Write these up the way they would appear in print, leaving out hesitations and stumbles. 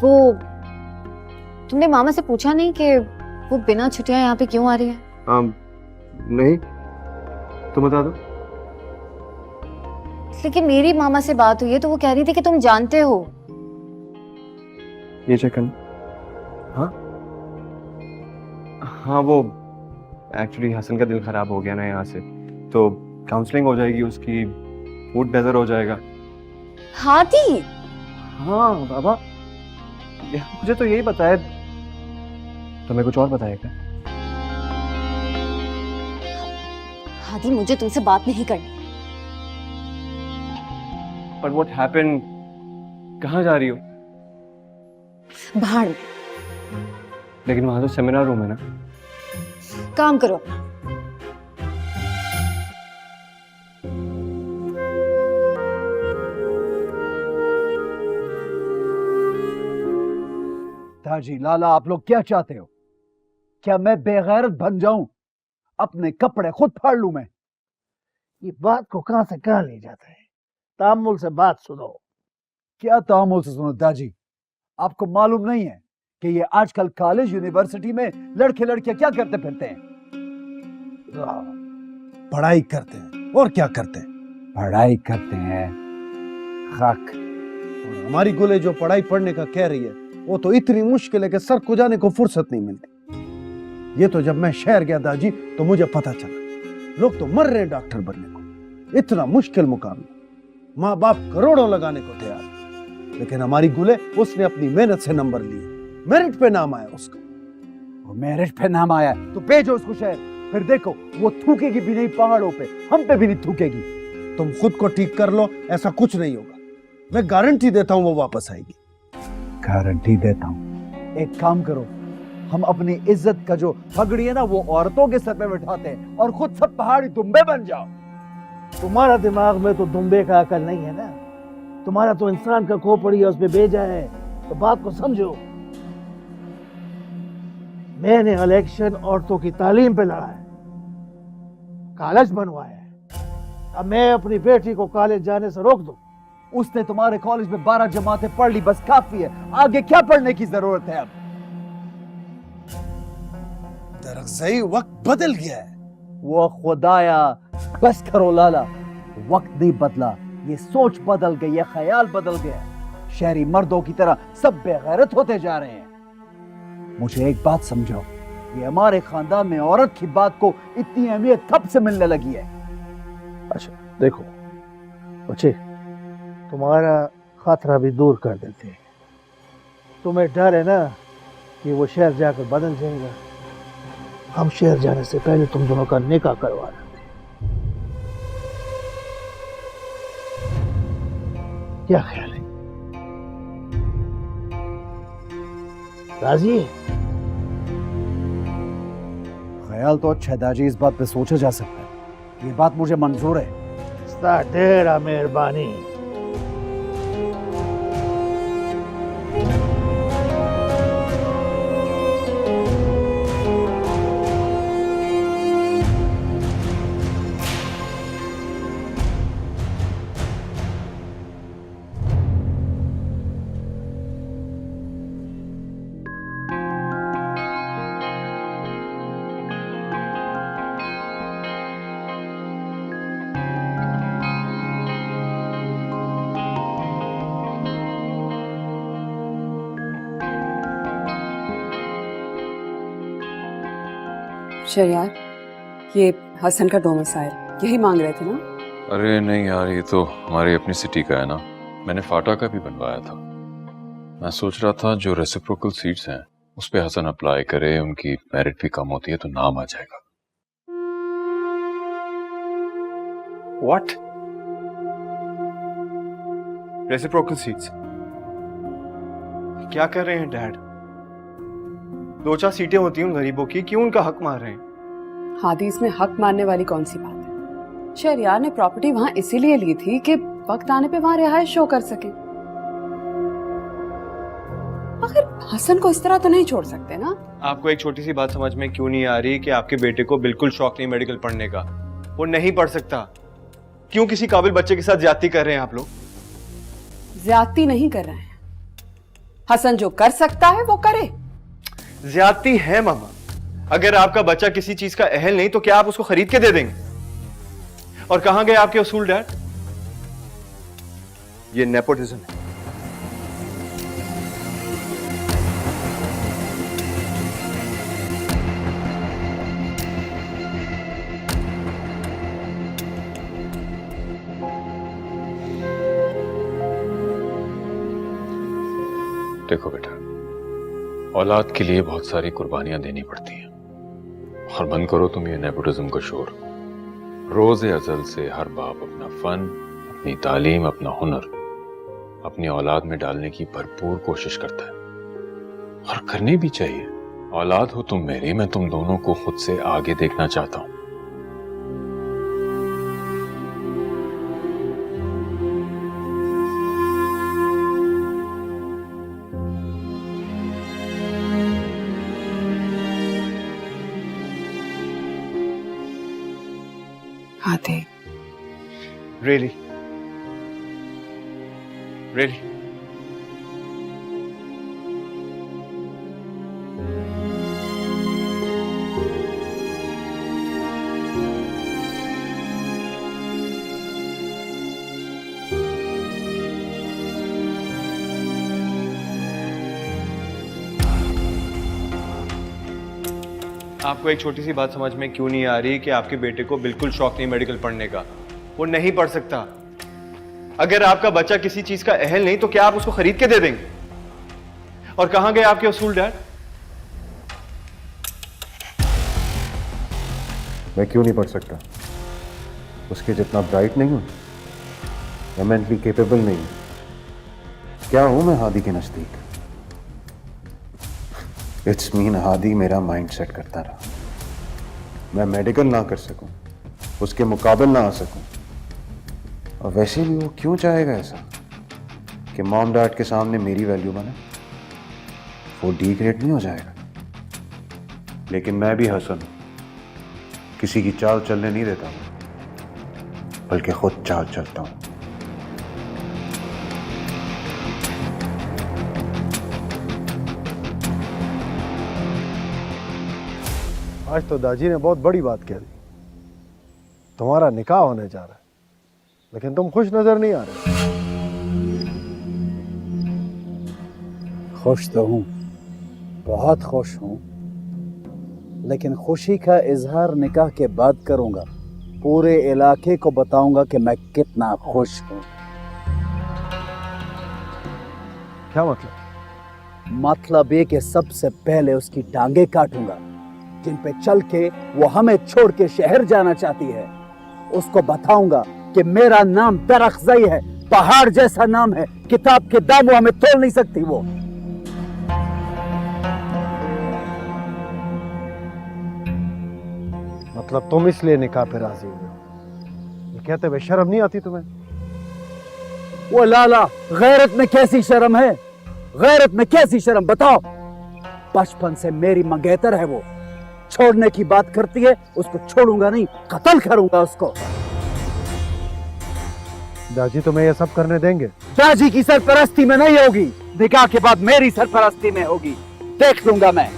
वो तुमने मामा से पूछा नहीं कि वो बिना छुट्टियां यहाँ पे क्यों आ रही है? नहीं, तुम बता दो। लेकिन मेरी मामा से बात हुई है तो वो कह रही थी कि तुम जानते हो। ये चेक करना। हाँ हाँ, वो एक्चुअली हसन का दिल खराब हो गया ना यहाँ से, तो काउंसलिंग हो जाएगी उसकी, मूड बेहतर हो जाएगा। हादी? हाँ बाबा, मुझे तो यही बताया, तुम्हें कुछ और बताया क्या? हादी, मुझे तुमसे बात नहीं करनी। But what happened? कहाँ जा रही हो? बाहर। लेकिन वहां तो सेमिनार रूम है ना। काम करो। ताजी लाला, आप लोग क्या चाहते हो? क्या मैं बेगैरत बन जाऊं? अपने कपड़े खुद फाड़ लूं मैं? ये बात को कहां से कहां ले जाता है? तामुल से बात सुनो। क्या तामुल से सुनो दाजी? आपको मालूम नहीं है कि ये आजकल कॉलेज यूनिवर्सिटी में लड़के लड़कियां क्या करते फिरते हैं? पढ़ाई करते हैं। और क्या करते हैं? पढ़ाई करते हैं। खाक। और हमारी गुले जो पढ़ाई पढ़ने का कह रही है, वो तो इतनी मुश्किल है कि सर को जाने को फुर्सत नहीं मिलती। ये तो जब मैं शहर गया दाजी तो मुझे पता चला, लोग तो मर रहे हैं डॉक्टर बनने को। इतना मुश्किल मुकाबला, माँ बाप करोड़ों लगाने को तैयार, लेकिन हमारी गुले, उसने अपनी मेहनत से नंबर लिए, मेरिट पे नाम आया उसका। वो मेरिट पे नाम आया तो भेजो उसको शहर, फिर देखो वो थूकेगी भी नहीं पहाड़ों पे, हम पे भी नहीं थूकेगी। तुम खुद को ठीक कर लो, ऐसा कुछ नहीं होगा। मैं गारंटी देता हूं वो वापस आएगी, गारंटी देता हूं। एक काम करो, हम अपनी इज्जत का जो पगड़ी है ना, वो औरतों के सर पे बिठाते हैं और खुद सब पहाड़ी दुम्बे बन जाओ। तुम्हारा दिमाग में तो दुम्बे का अकल नहीं है ना, तुम्हारा तो इंसान का खोपड़ी है, उस पे भेजा है, तो बात को समझो। मैंने इलेक्शन औरतों की तालीम पे लड़ा है, कॉलेज बनवाया है। अब मैं अपनी बेटी को कॉलेज जाने से रोक दूं? उसने तुम्हारे कॉलेज में 12 जमातें पढ़ ली, बस काफी है, आगे क्या पढ़ने की जरूरत है? अब दरअसल वक्त बदल गया है। वो खुदाया, बस करो लाला, वक्त नहीं बदला, ये सोच बदल गई, ये ख्याल बदल गया। शहरी मर्दों की तरह सब बेगैरत होते जा रहे हैं। मुझे एक बात समझाओ, ये हमारे खानदान में औरत की बात को इतनी अहमियत कब से मिलने लगी है? अच्छा देखो बच्चे, तुम्हारा खतरा भी दूर कर देते हैं। तुम्हें डर है ना कि वो शहर जाकर बदल जाएगा। हम शहर जाने से पहले तुम दोनों का निकाह करवा देते। क्या ख्याल है? राजी? ख्याल तो अच्छा है दाजी, इस बात पे सोचा जा सकता है, ये बात मुझे मंजूर है। ढेरा मेहरबानी। शरियार, ये हसन का डोमिसाइल यही मांग रहे थे ना? अरे नहीं यार, ये तो हमारी अपनी सिटी का है ना, मैंने फाटा का भी बनवाया था। मैं सोच रहा था जो रेसिप्रोकल सीट्स हैं उस पे हसन अप्लाई करे, उनकी मेरिट भी कम होती है तो नाम आ जाएगा। What? Reciprocal seats? क्या कर रहे हैं डैड? 2-4 सीटें होती हैं उन गरीबों की, क्यों उनका हक मार रहे हैं? हादी, इसमें हक मारने वाली कौन सी बात है? शहरियार ने प्रॉपर्टी वहां इसीलिए ली थी कि वक्त आने पे वहां रिहाइश शो कर सके। आखिर हसन को इस तरह तो नहीं छोड़ सकते ना। आपको एक छोटी सी बात समझ में क्यों नहीं आ रही कि आपके बेटे को बिल्कुल शौक नहीं मेडिकल पढ़ने का, वो नहीं पढ़ सकता। क्यों किसी काबिल बच्चे के साथ ज्यादती कर रहे हैं आप लोग? ज्यादती नहीं कर रहे हैं, हसन जो कर सकता है वो करे। ज्यादती है मामा। अगर आपका बच्चा किसी चीज का अहल नहीं तो क्या आप उसको खरीद के दे देंगे? और कहां गए आपके उसूल डैड? ये नेपोटिज्म है। देखो बेटा, औलाद के लिए बहुत सारी कुर्बानियां देनी पड़ती हैं। और बंद करो तुम ये नेपोटिज्म का शोर। रोज़े अज़ल से हर बाप अपना फन, अपनी तालीम, अपना हुनर अपनी औलाद में डालने की भरपूर कोशिश करता है, और करनी भी चाहिए। औलाद हो तुम मेरी, मैं तुम दोनों को खुद से आगे देखना चाहता हूं। आते रियली रियली आपको एक छोटी सी बात समझ में क्यों नहीं आ रही कि आपके बेटे को बिल्कुल शौक नहीं मेडिकल पढ़ने का? वो नहीं पढ़ सकता। अगर आपका बच्चा किसी चीज का अहल नहीं तो क्या आप उसको खरीद के दे देंगे? और कहां गए आपके उसूल डैड? मैं क्यों नहीं पढ़ सकता? उसके जितना ब्राइट नहीं हूं, मैं मेंटली केपेबल नहीं हूं। क्या हूं मैं हादी के नजदीक? इट्स मीन हादी मेरा माइंड सेट करता रहा। मैं मेडिकल ना कर सकूं, उसके मुकाबले ना आ सकूं, और वैसे भी वो क्यों चाहेगा ऐसा कि मॉम डैड के सामने मेरी वैल्यू बने? वो डी ग्रेड नहीं हो जाएगा। लेकिन मैं भी हसन हूं, किसी की चाल चलने नहीं देता हूं, बल्कि खुद चाल चलता हूं। आज तो दाजी ने बहुत बड़ी बात कह दी। तुम्हारा निकाह होने जा रहा है, लेकिन तुम खुश नजर नहीं आ रहे। खुश तो हूँ, बहुत खुश हूँ, लेकिन खुशी का इजहार निकाह के बाद करूंगा। पूरे इलाके को बताऊंगा कि मैं कितना खुश हूँ। क्या मतलब? मतलब ये कि सबसे पहले उसकी टांगे काटूंगा, जिन पे चल के वो हमें छोड़ के शहर जाना चाहती है। उसको बताऊंगा कि मेरा नाम दरख्ज़ई है, पहाड़ जैसा नाम है, किताब के दामों हमें तोड़ नहीं सकती वो। मतलब तुम इसलिए निकाह पे राजी हुए? ये कहते हुए शर्म नहीं आती तुम्हें? वो लाला, गैरत में कैसी शर्म है? गैरत में कैसी शर्म बताओ? बचपन से मेरी मंगेतर है वो। छोड़ने की बात करती है, उसको छोड़ूंगा नहीं, कत्ल करूंगा उसको। दाजी तुम्हें ये सब करने देंगे? दाजी की सरपरस्ती में नहीं होगी, निकाह के बाद मेरी सरपरस्ती में होगी। देख लूंगा मैं।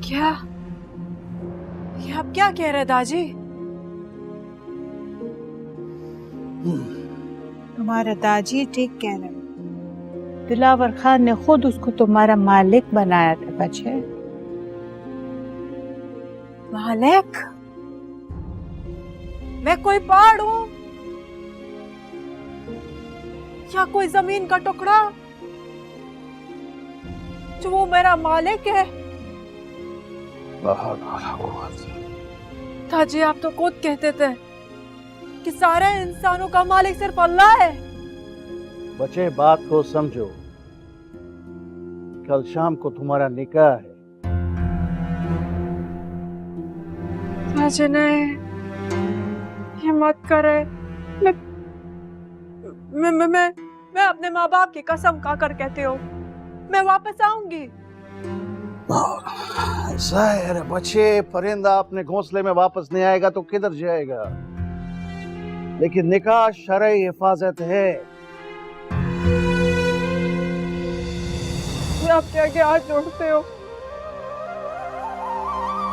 क्या ये आप क्या कह रहे दाजी? तुम्हारा दाजी ठीक कह रहे हैं। दिलावर खान ने खुद उसको तुम्हारा मालिक बनाया था बच्चे। मालिक? मैं कोई पहाड़ हूँ या कोई जमीन का टुकड़ा जो वो मेरा मालिक है? दादी आप तो खुद कहते थे कि सारे इंसानों का मालिक सिर्फ अल्लाह है। बच्चे बात को समझो, कल शाम को तुम्हारा निकाह है। दादी ने हिम्मत करे। मैं अपने माँ बाप की कसम खाकर कहती हूँ, मैं वापस आऊंगी। जाहिर है बच्चे, परिंदा अपने घोंसले में वापस नहीं आएगा तो किधर जाएगा। लेकिन निकाह शरई हिफाजत है। मैं आपके आगे हाथ जोड़ती हूँ,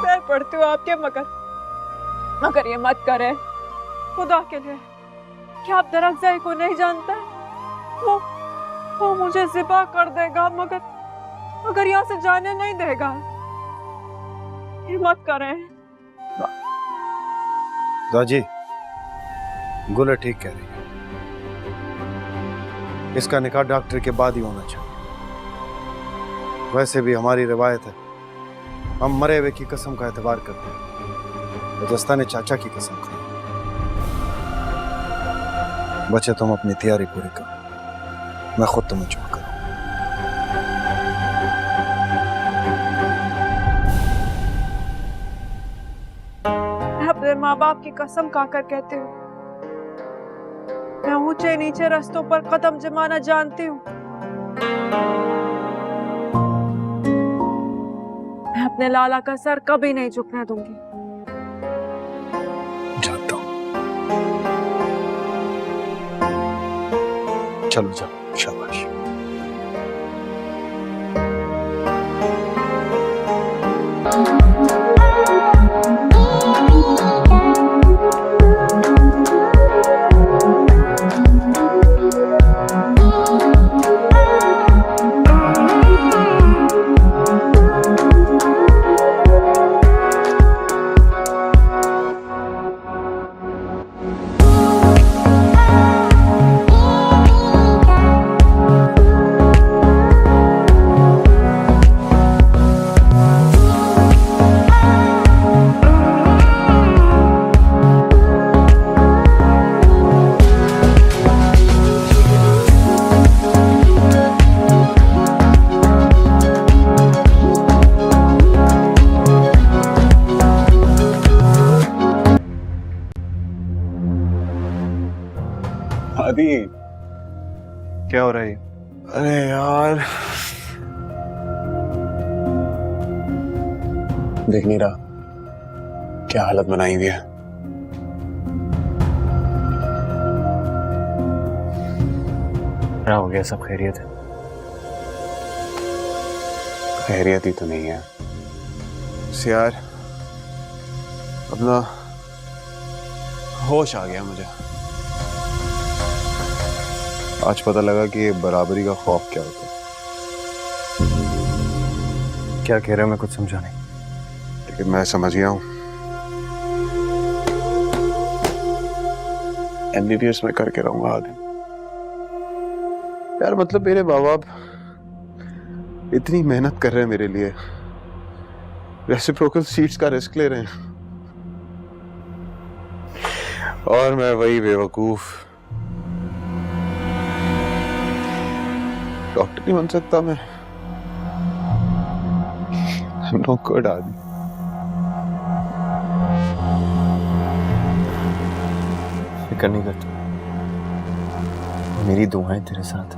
पैर पड़ती हूँ आपके, मगर ये मत करे खुदा के लिए। क्या आप दरअफ़ज़ाई को नहीं जानते? वो मुझे ज़िबा कर देगा, मगर यहाँ से जाने नहीं देगा। ये मत करें। दादी, गुले ठीक कह रही है। इसका निकाह डॉक्टर के बाद ही होना चाहिए। वैसे भी हमारी रिवायत है, हम मरे हुए की कसम का एतबार करते हैं। राजस्थान ने चाचा की कसम खाई। बच्चे, तुम अपनी तैयारी पूरी करो, मैं खुद तुम्हें छोड़ करूँ। मैं अपने माँ बाप की कसम खाकर कहती हूँ, मैं ऊंचे नीचे रास्तों पर कदम जमाना जानती हूँ। मैं अपने लाला का सर कभी नहीं झुकने दूंगी। जानता हूँ। चलो जाओ, शाबाश। आदि, क्या हो रहा है? अरे यार, देख नहीं रहा क्या हालत बनाई हुई है। क्या हो गया? सब खैरियत है? खैरियत ही तो नहीं है यार, अपना होश आ गया मुझे। आज पता लगा कि ये बराबरी का खौफ क्या होता है। क्या कह रहे हो? मैं कुछ समझा नहीं। लेकिन मैं समझ गया हूँ। MBBS में करके रहूंगा आदि। यार मतलब मेरे माँ बाप इतनी मेहनत कर रहे हैं मेरे लिए, रेसिप्रोकल सीट्स का रिस्क ले रहे हैं, और मैं वही बेवकूफ डॉक्टर नहीं बन सकता। मैं I'm not good आदि। फिक्र नहीं करता, मेरी दुआएं तेरे साथ।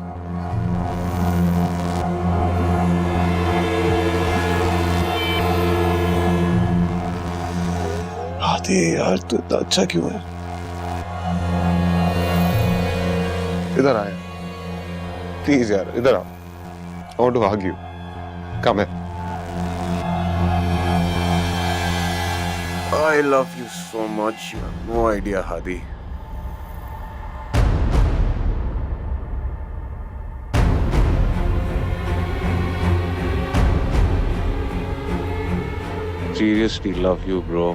आदि यार, तू इतना अच्छा क्यों है? इधर आया प्लीज यार, इधर आओ। I want to hug you. Come here. I love you so much. You have no idea, Hadi. Seriously love you, bro.